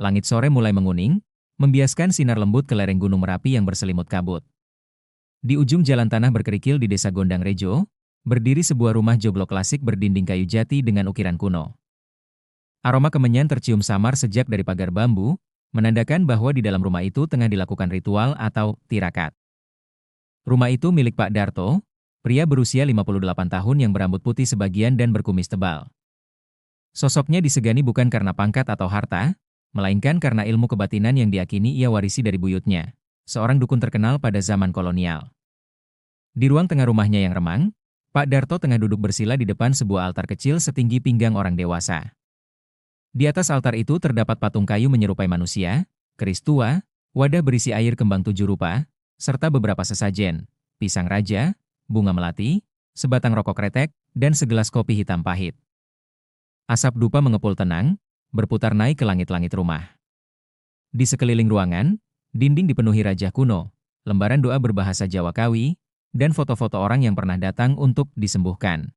Langit sore mulai menguning, membiaskan sinar lembut ke lereng Gunung Merapi yang berselimut kabut. Di ujung jalan tanah berkerikil di Desa Gondang Rejo, berdiri sebuah rumah joglo klasik berdinding kayu jati dengan ukiran kuno. Aroma kemenyan tercium samar sejak dari pagar bambu, menandakan bahwa di dalam rumah itu tengah dilakukan ritual atau tirakat. Rumah itu milik Pak Darto, pria berusia 58 tahun yang berambut putih sebagian dan berkumis tebal. Sosoknya disegani bukan karena pangkat atau harta, melainkan karena ilmu kebatinan yang diyakini ia warisi dari buyutnya, seorang dukun terkenal pada zaman kolonial. Di ruang tengah rumahnya yang remang, Pak Darto tengah duduk bersila di depan sebuah altar kecil setinggi pinggang orang dewasa. Di atas altar itu terdapat patung kayu menyerupai manusia, keris tua, wadah berisi air kembang 7 rupa, serta beberapa sesajen, pisang raja, bunga melati, sebatang rokok kretek, dan segelas kopi hitam pahit. Asap dupa mengepul tenang, berputar naik ke langit-langit rumah. Di sekeliling ruangan, dinding dipenuhi rajah kuno, lembaran doa berbahasa Jawa Kawi, dan foto-foto orang yang pernah datang untuk disembuhkan.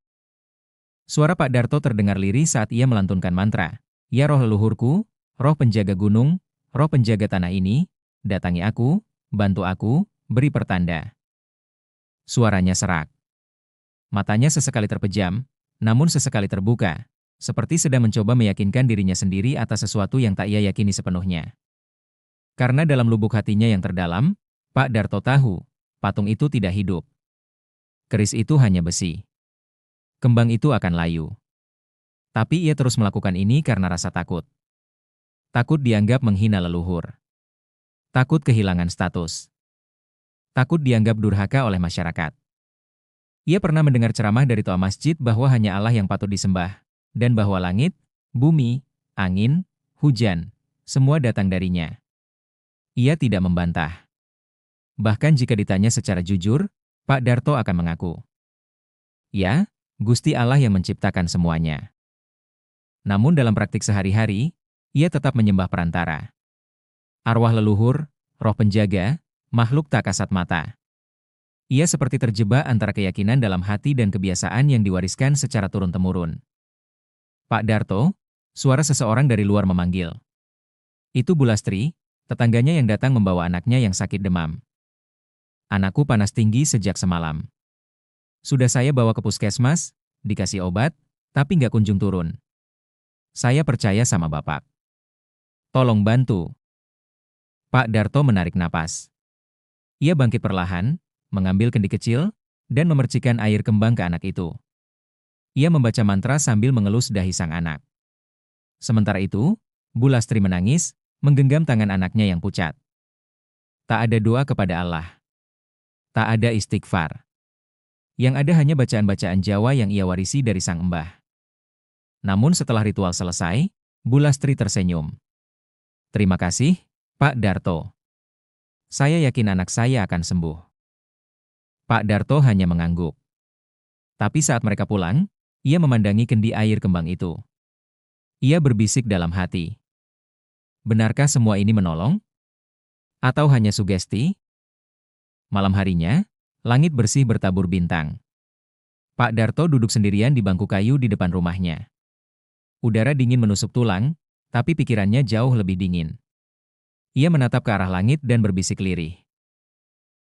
Suara Pak Darto terdengar lirih saat ia melantunkan mantra, "Ya roh leluhurku, roh penjaga gunung, roh penjaga tanah ini, datangi aku, bantu aku, beri pertanda." Suaranya serak. Matanya sesekali terpejam, namun sesekali terbuka, seperti sedang mencoba meyakinkan dirinya sendiri atas sesuatu yang tak ia yakini sepenuhnya. Karena dalam lubuk hatinya yang terdalam, Pak Darto tahu, patung itu tidak hidup. Keris itu hanya besi. Kembang itu akan layu. Tapi ia terus melakukan ini karena rasa takut. Takut dianggap menghina leluhur. Takut kehilangan status. Takut dianggap durhaka oleh masyarakat. Ia pernah mendengar ceramah dari toa masjid bahwa hanya Allah yang patut disembah, dan bahwa langit, bumi, angin, hujan, semua datang darinya. Ia tidak membantah. Bahkan jika ditanya secara jujur, Pak Darto akan mengaku, "Ya, Gusti Allah yang menciptakan semuanya." Namun dalam praktik sehari-hari, ia tetap menyembah perantara. Arwah leluhur, roh penjaga, makhluk tak kasat mata. Ia seperti terjebak antara keyakinan dalam hati dan kebiasaan yang diwariskan secara turun-temurun. "Pak Darto," suara seseorang dari luar memanggil. Itu Bulastri, tetangganya yang datang membawa anaknya yang sakit demam. "Anakku panas tinggi sejak semalam. Sudah saya bawa ke puskesmas, dikasih obat, tapi nggak kunjung turun. Saya percaya sama Bapak. Tolong bantu." Pak Darto menarik napas. Ia bangkit perlahan, mengambil kendi kecil, dan memercikkan air kembang ke anak itu. Ia membaca mantra sambil mengelus dahi sang anak. Sementara itu, Bulastri menangis, menggenggam tangan anaknya yang pucat. Tak ada doa kepada Allah. Tak ada istighfar. Yang ada hanya bacaan-bacaan Jawa yang ia warisi dari sang embah. Namun setelah ritual selesai, Bulastri tersenyum. "Terima kasih, Pak Darto. Saya yakin anak saya akan sembuh." Pak Darto hanya mengangguk. Tapi saat mereka pulang, ia memandangi kendi air kembang itu. Ia berbisik dalam hati. Benarkah semua ini menolong? Atau hanya sugesti? Malam harinya, langit bersih bertabur bintang. Pak Darto duduk sendirian di bangku kayu di depan rumahnya. Udara dingin menusuk tulang, tapi pikirannya jauh lebih dingin. Ia menatap ke arah langit dan berbisik lirih.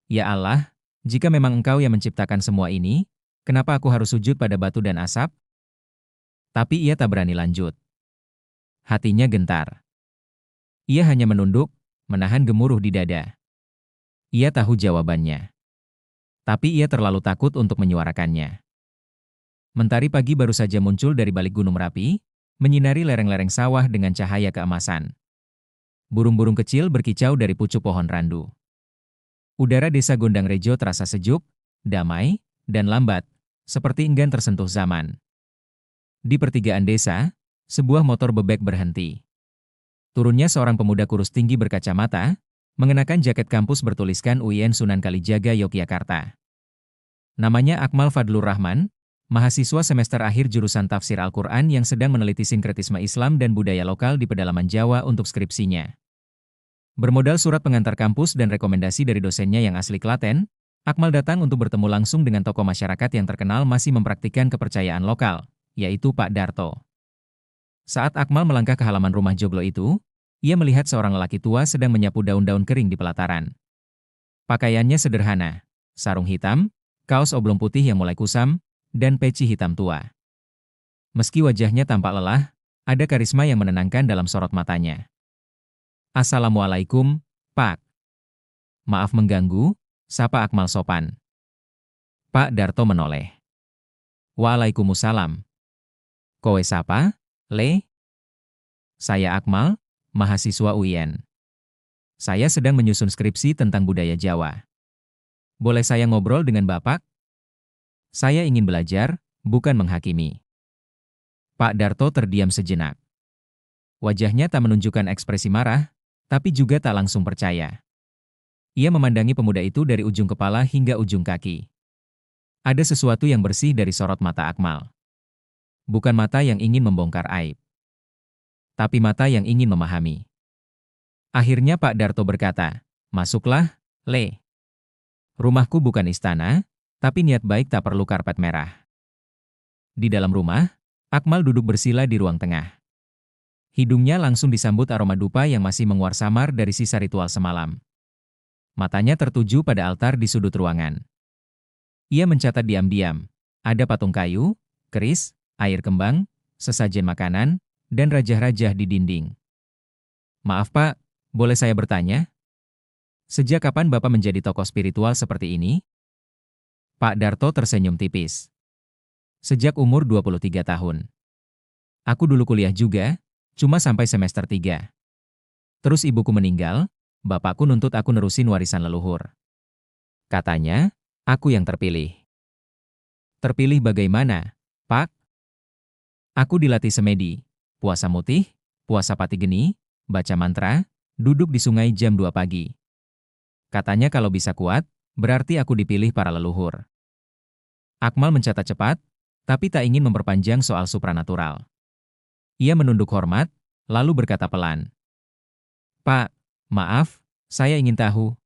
"Ya Allah, jika memang Engkau yang menciptakan semua ini, kenapa aku harus sujud pada batu dan asap?" Tapi ia tak berani lanjut. Hatinya gentar. Ia hanya menunduk, menahan gemuruh di dada. Ia tahu jawabannya. Tapi ia terlalu takut untuk menyuarakannya. Mentari pagi baru saja muncul dari balik Gunung Merapi, menyinari lereng-lereng sawah dengan cahaya keemasan. Burung-burung kecil berkicau dari pucuk pohon randu. Udara Desa Gondang Rejo terasa sejuk, damai, dan lambat, seperti enggan tersentuh zaman. Di pertigaan desa, sebuah motor bebek berhenti. Turunnya seorang pemuda kurus tinggi berkacamata, mengenakan jaket kampus bertuliskan UIN Sunan Kalijaga Yogyakarta. Namanya Akmal Fadlur Rahman, mahasiswa semester akhir jurusan Tafsir Al-Quran yang sedang meneliti sinkretisme Islam dan budaya lokal di pedalaman Jawa untuk skripsinya. Bermodal surat pengantar kampus dan rekomendasi dari dosennya yang asli Klaten, Akmal datang untuk bertemu langsung dengan tokoh masyarakat yang terkenal masih mempraktikkan kepercayaan lokal, yaitu Pak Darto. Saat Akmal melangkah ke halaman rumah joglo itu, Ia melihat seorang lelaki tua sedang menyapu daun-daun kering di pelataran. Pakaiannya sederhana, sarung hitam, kaos oblong putih yang mulai kusam, dan peci hitam tua. Meski wajahnya tampak lelah, ada karisma yang menenangkan dalam sorot matanya. "Assalamualaikum, Pak." "Maaf mengganggu," sapa Akmal sopan. Pak Darto menoleh. "Waalaikumsalam. Kowe sapa, Le?" "Saya Akmal, mahasiswa UIN. Saya sedang menyusun skripsi tentang budaya Jawa. Boleh saya ngobrol dengan Bapak? Saya ingin belajar, bukan menghakimi." Pak Darto terdiam sejenak. Wajahnya tak menunjukkan ekspresi marah, tapi juga tak langsung percaya. Ia memandangi pemuda itu dari ujung kepala hingga ujung kaki. Ada sesuatu yang bersih dari sorot mata Akmal. Bukan mata yang ingin membongkar aib, tapi mata yang ingin memahami. Akhirnya Pak Darto berkata, "Masuklah, Le. Rumahku bukan istana, tapi niat baik tak perlu karpet merah." Di dalam rumah, Akmal duduk bersila di ruang tengah. Hidungnya langsung disambut aroma dupa yang masih menguar samar dari sisa ritual semalam. Matanya tertuju pada altar di sudut ruangan. Ia mencatat diam-diam. Ada patung kayu, keris, air kembang, sesajen makanan, dan rajah-rajah di dinding. "Maaf Pak, boleh saya bertanya? Sejak kapan Bapak menjadi tokoh spiritual seperti ini?" Pak Darto tersenyum tipis. "Sejak umur 23 tahun. Aku dulu kuliah juga, cuma sampai semester 3. Terus ibuku meninggal, bapakku nuntut aku nerusin warisan leluhur. Katanya, aku yang terpilih." "Terpilih bagaimana, Pak?" "Aku dilatih semedi, puasa mutih, puasa pati geni, baca mantra, duduk di sungai jam 2 pagi. Katanya kalau bisa kuat, berarti aku dipilih para leluhur." Akmal mencatat cepat, tapi tak ingin memperpanjang soal supranatural. Ia menunduk hormat, lalu berkata pelan, "Pak, maaf, saya ingin tahu.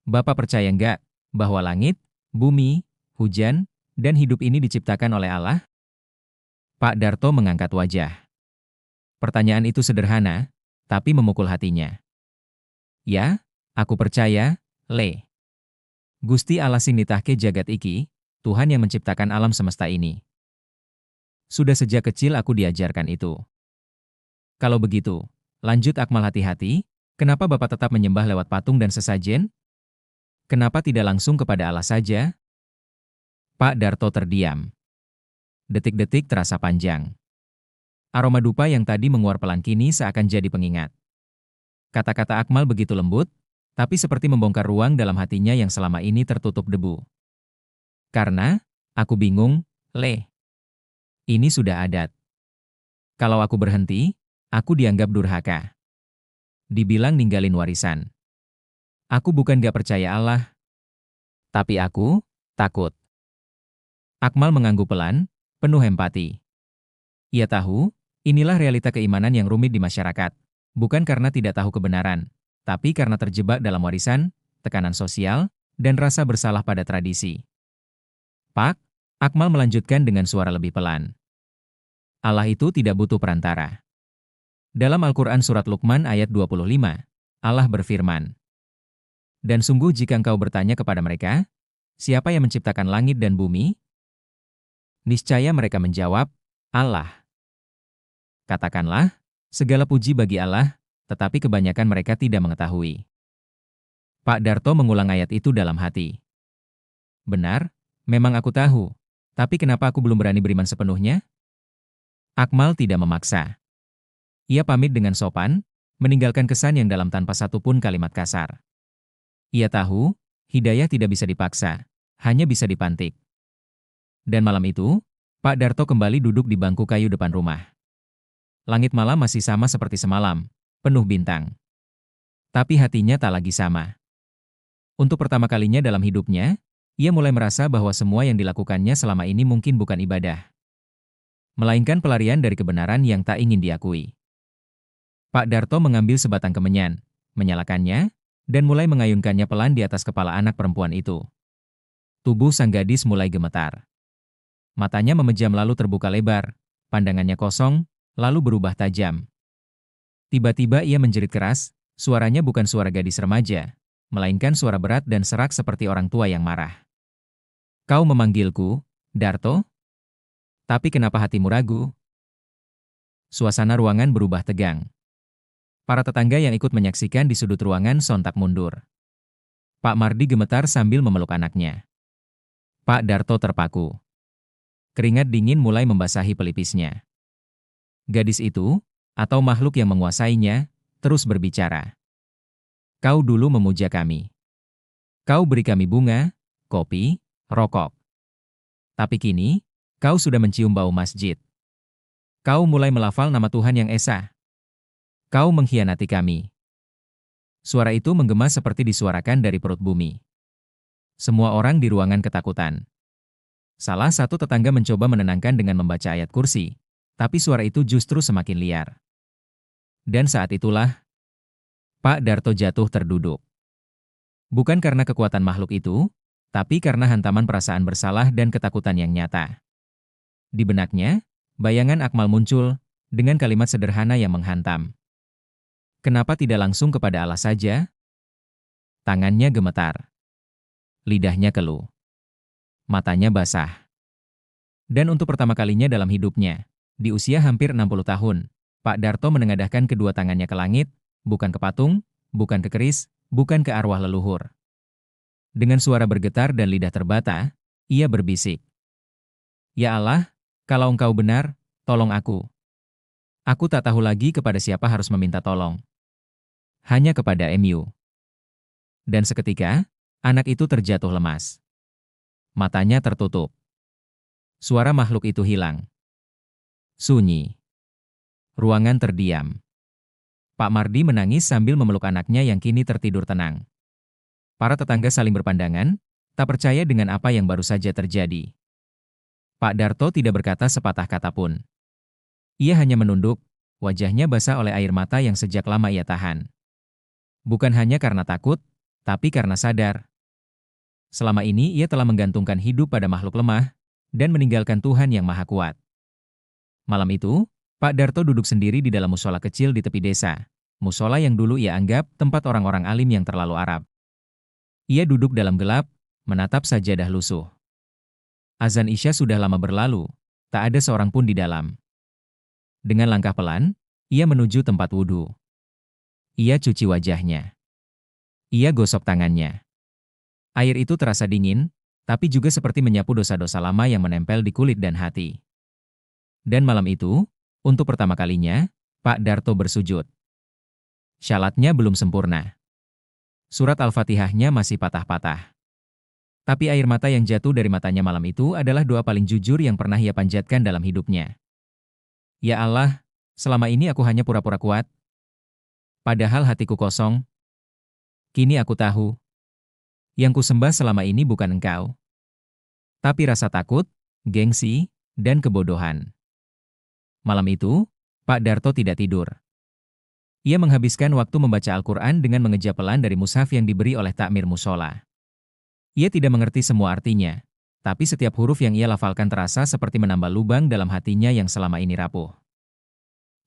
Bapak percaya nggak bahwa langit, bumi, hujan, dan hidup ini diciptakan oleh Allah?" Pak Darto mengangkat wajah. Pertanyaan itu sederhana, tapi memukul hatinya. "Ya, aku percaya, Le. Gusti Allah sing nitahke jagat iki, Tuhan yang menciptakan alam semesta ini. Sudah sejak kecil aku diajarkan itu." "Kalau begitu," lanjut Akmal hati-hati, "kenapa Bapak tetap menyembah lewat patung dan sesajen? Kenapa tidak langsung kepada Allah saja?" Pak Darto terdiam. Detik-detik terasa panjang. Aroma dupa yang tadi menguar pelan kini seakan jadi pengingat. Kata-kata Akmal begitu lembut, tapi seperti membongkar ruang dalam hatinya yang selama ini tertutup debu. "Karena, aku bingung, Le. Ini sudah adat. Kalau aku berhenti, aku dianggap durhaka. Dibilang ninggalin warisan. Aku bukan gak percaya Allah, tapi aku takut." Akmal mengangguk pelan, penuh empati. Ia tahu, inilah realita keimanan yang rumit di masyarakat. Bukan karena tidak tahu kebenaran, tapi karena terjebak dalam warisan, tekanan sosial, dan rasa bersalah pada tradisi. "Pak," Akmal melanjutkan dengan suara lebih pelan, "Allah itu tidak butuh perantara. Dalam Al-Quran Surat Luqman ayat 25, Allah berfirman, 'Dan sungguh jika engkau bertanya kepada mereka, siapa yang menciptakan langit dan bumi? Niscaya mereka menjawab, Allah.' Katakanlah, segala puji bagi Allah, tetapi kebanyakan mereka tidak mengetahui." Pak Darto mengulang ayat itu dalam hati. "Benar, memang aku tahu, tapi kenapa aku belum berani beriman sepenuhnya?" Akmal tidak memaksa. Ia pamit dengan sopan, meninggalkan kesan yang dalam tanpa satupun kalimat kasar. Ia tahu, hidayah tidak bisa dipaksa, hanya bisa dipantik. Dan malam itu, Pak Darto kembali duduk di bangku kayu depan rumah. Langit malam masih sama seperti semalam, penuh bintang. Tapi hatinya tak lagi sama. Untuk pertama kalinya dalam hidupnya, ia mulai merasa bahwa semua yang dilakukannya selama ini mungkin bukan ibadah, melainkan pelarian dari kebenaran yang tak ingin diakui. Pak Darto mengambil sebatang kemenyan, menyalakannya, dan mulai mengayunkannya pelan di atas kepala anak perempuan itu. Tubuh sang gadis mulai gemetar. Matanya memejam lalu terbuka lebar, pandangannya kosong, lalu berubah tajam. Tiba-tiba ia menjerit keras, suaranya bukan suara gadis remaja, melainkan suara berat dan serak seperti orang tua yang marah. Kau memanggilku, Darto? Tapi kenapa hatimu ragu? Suasana ruangan berubah tegang. Para tetangga yang ikut menyaksikan di sudut ruangan sontak mundur. Pak Mardi gemetar sambil memeluk anaknya. Pak Darto terpaku. Keringat dingin mulai membasahi pelipisnya. Gadis itu, atau makhluk yang menguasainya, terus berbicara. Kau dulu memuja kami. Kau beri kami bunga, kopi, rokok. Tapi kini, kau sudah mencium bau masjid. Kau mulai melafal nama Tuhan yang Esa. Kau mengkhianati kami. Suara itu menggema seperti disuarakan dari perut bumi. Semua orang di ruangan ketakutan. Salah satu tetangga mencoba menenangkan dengan membaca ayat kursi, tapi suara itu justru semakin liar. Dan saat itulah, Pak Darto jatuh terduduk. Bukan karena kekuatan makhluk itu, tapi karena hantaman perasaan bersalah dan ketakutan yang nyata. Di benaknya, bayangan Akmal muncul, dengan kalimat sederhana yang menghantam. Kenapa tidak langsung kepada Allah saja? Tangannya gemetar. Lidahnya keluh. Matanya basah. Dan untuk pertama kalinya dalam hidupnya, di usia hampir 60 tahun, Pak Darto menengadahkan kedua tangannya ke langit, bukan ke patung, bukan ke keris, bukan ke arwah leluhur. Dengan suara bergetar dan lidah terbata, ia berbisik. Ya Allah, kalau Engkau benar, tolong aku. Aku tak tahu lagi kepada siapa harus meminta tolong. Hanya kepada MU. Dan seketika, anak itu terjatuh lemas. Matanya tertutup. Suara makhluk itu hilang. Sunyi. Ruangan terdiam. Pak Mardi menangis sambil memeluk anaknya yang kini tertidur tenang. Para tetangga saling berpandangan, tak percaya dengan apa yang baru saja terjadi. Pak Darto tidak berkata sepatah kata pun. Ia hanya menunduk, wajahnya basah oleh air mata yang sejak lama ia tahan. Bukan hanya karena takut, tapi karena sadar. Selama ini ia telah menggantungkan hidup pada makhluk lemah, dan meninggalkan Tuhan yang Maha Kuat. Malam itu, Pak Darto duduk sendiri di dalam musola kecil di tepi desa, musola yang dulu ia anggap tempat orang-orang alim yang terlalu Arab. Ia duduk dalam gelap, menatap sajadah lusuh. Azan Isya sudah lama berlalu, tak ada seorang pun di dalam. Dengan langkah pelan, ia menuju tempat wudhu. Ia cuci wajahnya. Ia gosok tangannya. Air itu terasa dingin, tapi juga seperti menyapu dosa-dosa lama yang menempel di kulit dan hati. Dan malam itu, untuk pertama kalinya, Pak Darto bersujud. Syalatnya belum sempurna. Surat Al-Fatihahnya masih patah-patah. Tapi air mata yang jatuh dari matanya malam itu adalah doa paling jujur yang pernah ia panjatkan dalam hidupnya. Ya Allah, selama ini aku hanya pura-pura kuat. Padahal hatiku kosong. Kini aku tahu. Yang kusembah selama ini bukan Engkau. Tapi rasa takut, gengsi, dan kebodohan. Malam itu, Pak Darto tidak tidur. Ia menghabiskan waktu membaca Al-Quran dengan mengeja pelan dari mushaf yang diberi oleh takmir musola. Ia tidak mengerti semua artinya, tapi setiap huruf yang ia lafalkan terasa seperti menambah lubang dalam hatinya yang selama ini rapuh.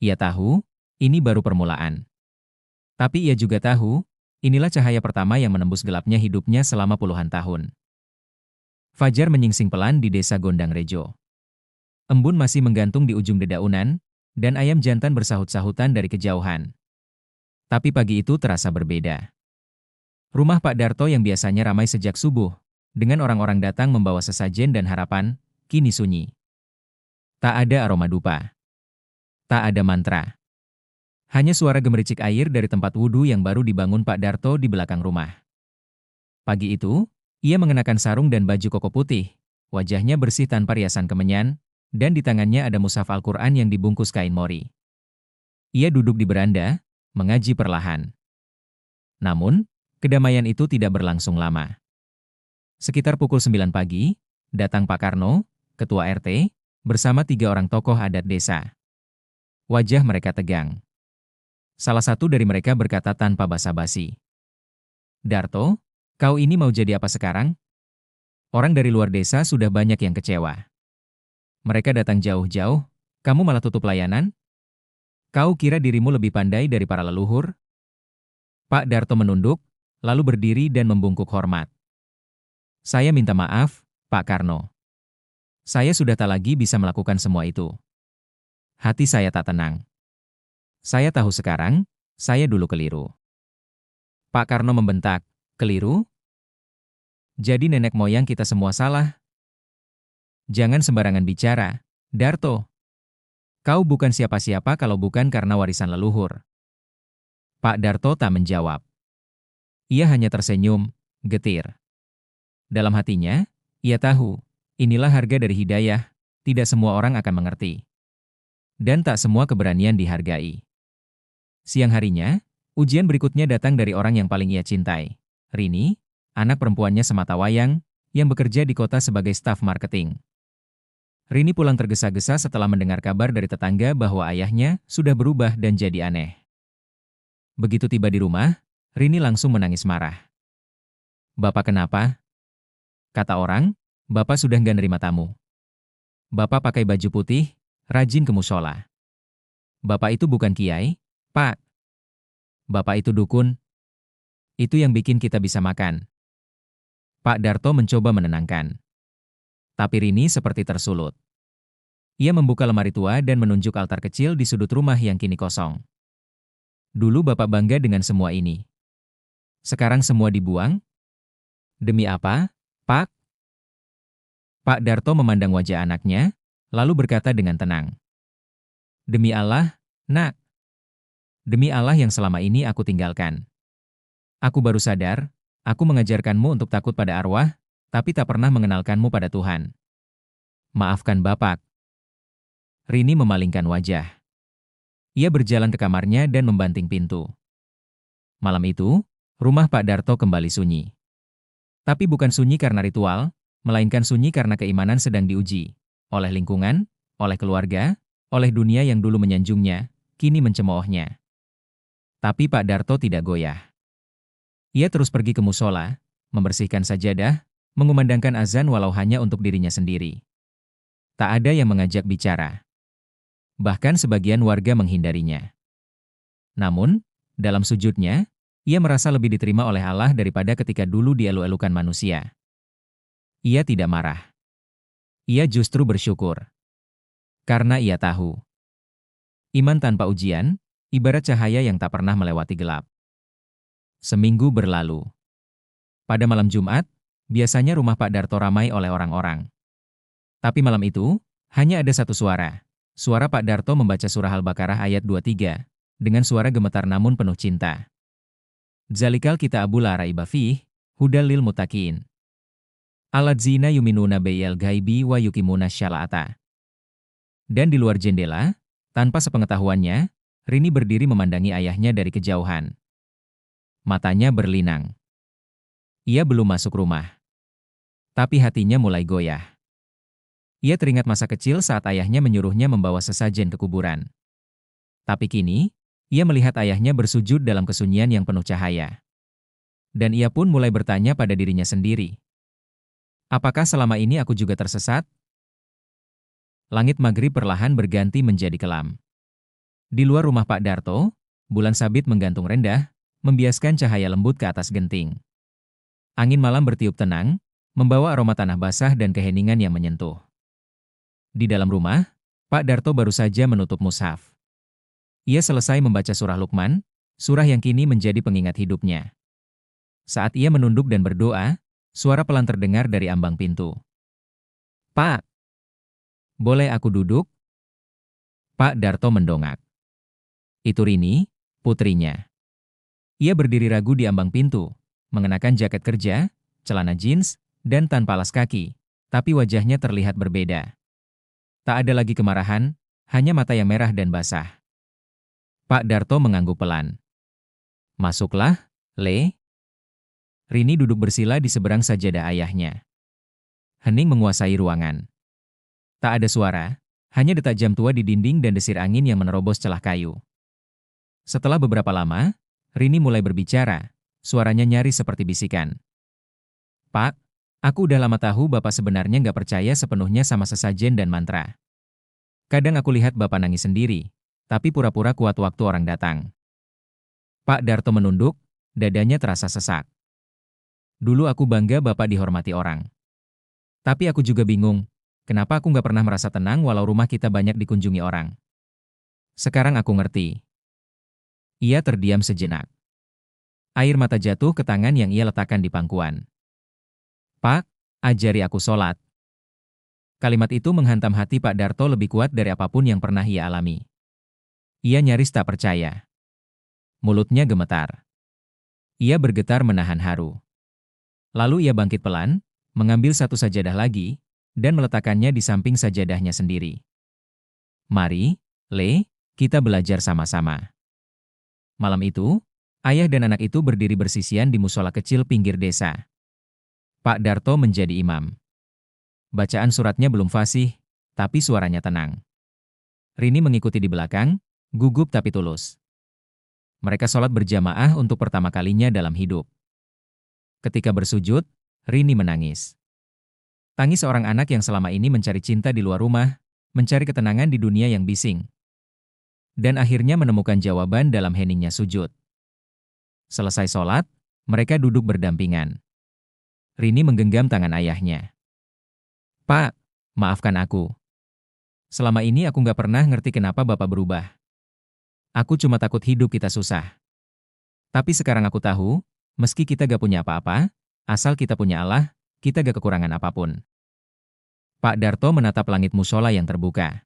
Ia tahu, ini baru permulaan. Tapi ia juga tahu, inilah cahaya pertama yang menembus gelapnya hidupnya selama puluhan tahun. Fajar menyingsing pelan di desa Gondang Rejo. Embun masih menggantung di ujung dedaunan, dan ayam jantan bersahut-sahutan dari kejauhan. Tapi pagi itu terasa berbeda. Rumah Pak Darto yang biasanya ramai sejak subuh, dengan orang-orang datang membawa sesajen dan harapan, kini sunyi. Tak ada aroma dupa. Tak ada mantra. Hanya suara gemericik air dari tempat wudhu yang baru dibangun Pak Darto di belakang rumah. Pagi itu, ia mengenakan sarung dan baju koko putih, wajahnya bersih tanpa riasan kemenyan, dan di tangannya ada mushaf Al-Quran yang dibungkus kain mori. Ia duduk di beranda, mengaji perlahan. Namun, kedamaian itu tidak berlangsung lama. Sekitar pukul 9 pagi, datang Pak Karno, ketua RT, bersama 3 orang tokoh adat desa. Wajah mereka tegang. Salah satu dari mereka berkata tanpa basa-basi. Darto, kau ini mau jadi apa sekarang? Orang dari luar desa sudah banyak yang kecewa. Mereka datang jauh-jauh, kamu malah tutup layanan? Kau kira dirimu lebih pandai dari para leluhur? Pak Darto menunduk, lalu berdiri dan membungkuk hormat. Saya minta maaf, Pak Karno. Saya sudah tak lagi bisa melakukan semua itu. Hati saya tak tenang. Saya tahu sekarang, saya dulu keliru. Pak Karno membentak, keliru? Jadi nenek moyang kita semua salah? Jangan sembarangan bicara, Darto. Kau bukan siapa-siapa kalau bukan karena warisan leluhur. Pak Darto tak menjawab. Ia hanya tersenyum, getir. Dalam hatinya, ia tahu, inilah harga dari hidayah, tidak semua orang akan mengerti. Dan tak semua keberanian dihargai. Siang harinya, ujian berikutnya datang dari orang yang paling ia cintai. Rini, anak perempuannya sematawayang, yang bekerja di kota sebagai staf marketing. Rini pulang tergesa-gesa setelah mendengar kabar dari tetangga bahwa ayahnya sudah berubah dan jadi aneh. Begitu tiba di rumah, Rini langsung menangis marah. Bapak kenapa? Kata orang, Bapak sudah nggak nerima tamu. Bapak pakai baju putih, rajin ke musola. Bapak itu bukan kiai, Pak. Bapak itu dukun. Itu yang bikin kita bisa makan. Pak Darto mencoba menenangkan. Tapi Rini seperti tersulut. Ia membuka lemari tua dan menunjuk altar kecil di sudut rumah yang kini kosong. Dulu Bapak bangga dengan semua ini. Sekarang semua dibuang? Demi apa, Pak? Pak Darto memandang wajah anaknya, lalu berkata dengan tenang. Demi Allah, Nak. Demi Allah yang selama ini aku tinggalkan. Aku baru sadar, aku mengajarkanmu untuk takut pada arwah, tapi tak pernah mengenalkanmu pada Tuhan. Maafkan Bapak. Rini memalingkan wajah. Ia berjalan ke kamarnya dan membanting pintu. Malam itu, rumah Pak Darto kembali sunyi. Tapi bukan sunyi karena ritual, melainkan sunyi karena keimanan sedang diuji. Oleh lingkungan, oleh keluarga, oleh dunia yang dulu menyanjungnya, kini mencemoohnya. Tapi Pak Darto tidak goyah. Ia terus pergi ke musola, membersihkan sajadah, mengumandangkan azan walau hanya untuk dirinya sendiri. Tak ada yang mengajak bicara. Bahkan sebagian warga menghindarinya. Namun, dalam sujudnya, ia merasa lebih diterima oleh Allah daripada ketika dulu dielu-elukan manusia. Ia tidak marah. Ia justru bersyukur. Karena ia tahu. Iman tanpa ujian, ibarat cahaya yang tak pernah melewati gelap. Seminggu berlalu. Pada malam Jumat, biasanya rumah Pak Darto ramai oleh orang-orang. Tapi malam itu, hanya ada satu suara. Suara Pak Darto membaca surah Al-Baqarah ayat 23, dengan suara gemetar namun penuh cinta. Zalikal kitabul la raiba fih, hudal lil muttaqin. Alladzina yuminuna bil ghaibi wa yuqimuna syala'ata. Dan di luar jendela, tanpa sepengetahuannya, Rini berdiri memandangi ayahnya dari kejauhan. Matanya berlinang. Ia belum masuk rumah. Tapi hatinya mulai goyah. Ia teringat masa kecil saat ayahnya menyuruhnya membawa sesajen ke kuburan. Tapi kini, ia melihat ayahnya bersujud dalam kesunyian yang penuh cahaya. Dan ia pun mulai bertanya pada dirinya sendiri. Apakah selama ini aku juga tersesat? Langit maghrib perlahan berganti menjadi kelam. Di luar rumah Pak Darto, bulan sabit menggantung rendah, membiaskan cahaya lembut ke atas genting. Angin malam bertiup tenang, membawa aroma tanah basah dan keheningan yang menyentuh. Di dalam rumah, Pak Darto baru saja menutup mushaf. Ia selesai membaca surah Luqman, surah yang kini menjadi pengingat hidupnya. Saat ia menunduk dan berdoa, suara pelan terdengar dari ambang pintu. Pak, boleh aku duduk? Pak Darto mendongak. Itu Rini, putrinya. Ia berdiri ragu di ambang pintu, mengenakan jaket kerja, celana jeans, dan tanpa alas kaki, tapi wajahnya terlihat berbeda. Tak ada lagi kemarahan, hanya mata yang merah dan basah. Pak Darto mengangguk pelan. Masuklah, Le. Rini duduk bersila di seberang sajadah ayahnya. Hening menguasai ruangan. Tak ada suara, hanya detak jam tua di dinding dan desir angin yang menerobos celah kayu. Setelah beberapa lama, Rini mulai berbicara, suaranya nyaris seperti bisikan. Pak, aku udah lama tahu Bapak sebenarnya nggak percaya sepenuhnya sama sesajen dan mantra. Kadang aku lihat Bapak nangis sendiri, tapi pura-pura kuat waktu orang datang. Pak Darto menunduk, dadanya terasa sesak. Dulu aku bangga Bapak dihormati orang. Tapi aku juga bingung, kenapa aku nggak pernah merasa tenang walau rumah kita banyak dikunjungi orang. Sekarang aku ngerti. Ia terdiam sejenak. Air mata jatuh ke tangan yang ia letakkan di pangkuan. Pak, ajari aku sholat. Kalimat itu menghantam hati Pak Darto lebih kuat dari apapun yang pernah ia alami. Ia nyaris tak percaya. Mulutnya gemetar. Ia bergetar menahan haru. Lalu ia bangkit pelan, mengambil satu sajadah lagi, dan meletakkannya di samping sajadahnya sendiri. Mari, Le, kita belajar sama-sama. Malam itu, ayah dan anak itu berdiri bersisian di musola kecil pinggir desa. Pak Darto menjadi imam. Bacaan suratnya belum fasih, tapi suaranya tenang. Rini mengikuti di belakang, gugup tapi tulus. Mereka sholat berjamaah untuk pertama kalinya dalam hidup. Ketika bersujud, Rini menangis. Tangis seorang anak yang selama ini mencari cinta di luar rumah, mencari ketenangan di dunia yang bising. Dan akhirnya menemukan jawaban dalam heningnya sujud. Selesai sholat, mereka duduk berdampingan. Rini menggenggam tangan ayahnya. Pak, maafkan aku. Selama ini aku nggak pernah ngerti kenapa Bapak berubah. Aku cuma takut hidup kita susah. Tapi sekarang aku tahu, meski kita gak punya apa-apa, asal kita punya Allah, kita gak kekurangan apapun. Pak Darto menatap langit musola yang terbuka.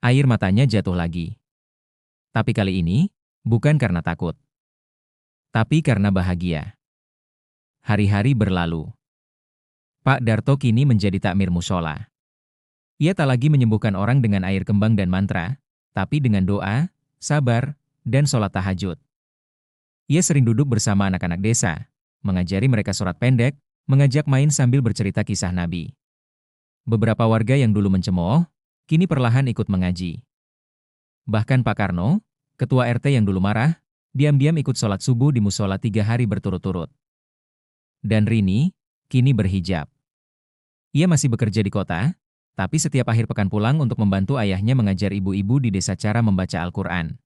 Air matanya jatuh lagi. Tapi kali ini, bukan karena takut. Tapi karena bahagia. Hari-hari berlalu. Pak Darto kini menjadi takmir musola. Ia tak lagi menyembuhkan orang dengan air kembang dan mantra, tapi dengan doa, sabar, dan sholat tahajud. Ia sering duduk bersama anak-anak desa, mengajari mereka surat pendek, mengajak main sambil bercerita kisah Nabi. Beberapa warga yang dulu mencemooh, kini perlahan ikut mengaji. Bahkan Pak Karno, ketua RT yang dulu marah, diam-diam ikut sholat subuh di musola 3 hari berturut-turut. Dan Rini, kini berhijab. Ia masih bekerja di kota, tapi setiap akhir pekan pulang untuk membantu ayahnya mengajar ibu-ibu di desa cara membaca Al-Quran.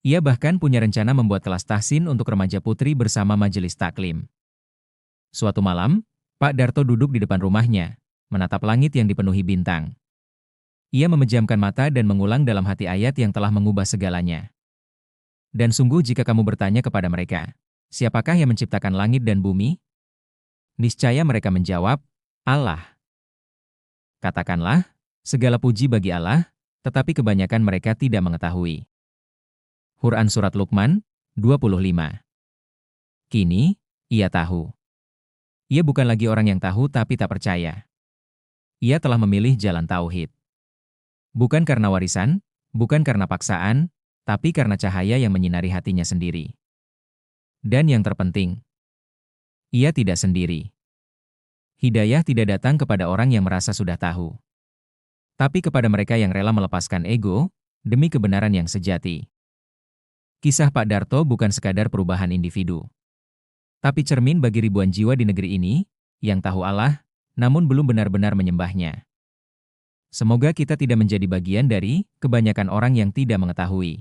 Ia bahkan punya rencana membuat kelas tahsin untuk remaja putri bersama majelis taklim. Suatu malam, Pak Darto duduk di depan rumahnya, menatap langit yang dipenuhi bintang. Ia memejamkan mata dan mengulang dalam hati ayat yang telah mengubah segalanya. Dan sungguh jika kamu bertanya kepada mereka, siapakah yang menciptakan langit dan bumi? Niscaya mereka menjawab, Allah. Katakanlah, segala puji bagi Allah, tetapi kebanyakan mereka tidak mengetahui. Quran Surat Luqman, 25. Kini, ia tahu. Ia bukan lagi orang yang tahu tapi tak percaya. Ia telah memilih jalan tauhid. Bukan karena warisan, bukan karena paksaan, tapi karena cahaya yang menyinari hatinya sendiri. Dan yang terpenting, ia tidak sendiri. Hidayah tidak datang kepada orang yang merasa sudah tahu, tapi kepada mereka yang rela melepaskan ego demi kebenaran yang sejati. Kisah Pak Darto bukan sekadar perubahan individu, tapi cermin bagi ribuan jiwa di negeri ini yang tahu Allah, namun belum benar-benar menyembahnya. Semoga kita tidak menjadi bagian dari kebanyakan orang yang tidak mengetahui.